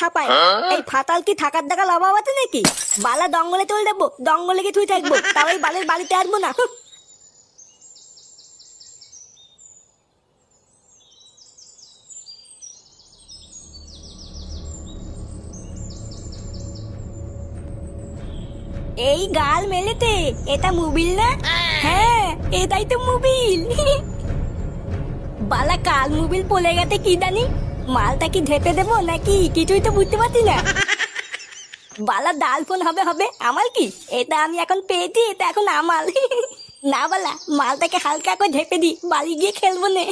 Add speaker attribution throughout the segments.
Speaker 1: থাপায়। এই ফাতাল কি থাকার দেখা অভাব আছে নাকি? বালা দঙ্গলে চলে যাবো, দঙ্গলে কি তুই থাকবো, তাও এই বালের বাড়িতে আসবো না। এই গাল মেলেতে এটা মোবিল না? হ্যাঁ এটাই তো মোবিল। বালা কাল মোবিল পড়ে গেছে কি জানি, মালটা কি ঢেপে দেবো নাকি কিছুই তো বুঝতে পারছি না। বালা ডাল ফোন হবে হবে, আমার কি এটা আমি এখন পেয়েছি, এটা এখন আমার। না বালা মালটাকে হালকা করে ঢেপে দি, বাড়ি গিয়ে খেলবো নে।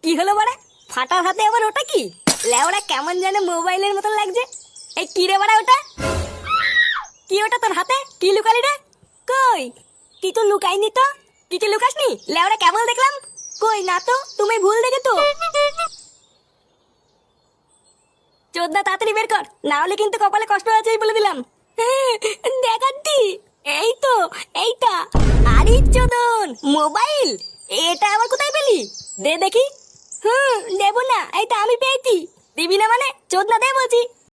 Speaker 1: কি হলো বাড়া? ফাটার হাতে আবার ওটা কি? লেওড়া কেমন যেন মোবাইলের মতন লাগছে। এই কি রে বাড়া ওটা? কি ওটা তোর হাতে? কি লুকালি রে? কই কিছু লুকাইনি তো। কিছু লুকাসনি? লেওড়া কেমন দেখলাম। কই না তো, তুমি ভুল দেখে তো। চোদ্দা তাড়াতাড়ি বের কর, না হলে কিন্তু কপালে কষ্ট আছে বলে দিলাম। দেখাচ্ছি, এই তো এইটা। আরে চোদন মোবাইল, এটা আবার কোথায় পেলি? দে দেখি। দেবো না, এইটা আমি পেয়েছি। দিবি না মানে? চোদ না, দে বলছি।